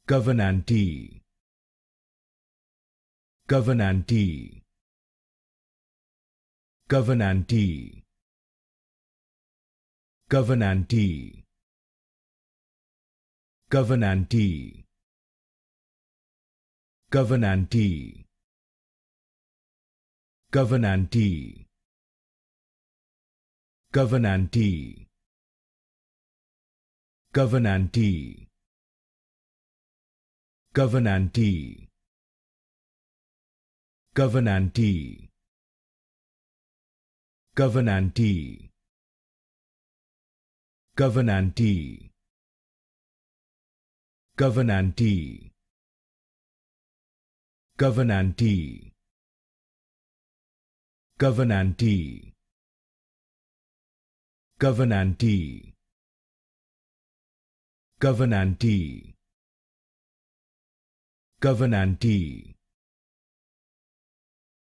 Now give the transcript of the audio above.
Covenantee, Covenantee, Covenantee, Covenantee, Covenantee, Covenantee, Covenantee, Covenantee, Covenantee, Covenantee, Covenantee, Covenantee, Covenantee, Covenantee, Covenantee, Covenantee, Covenantee, Covenantee, Covenantee,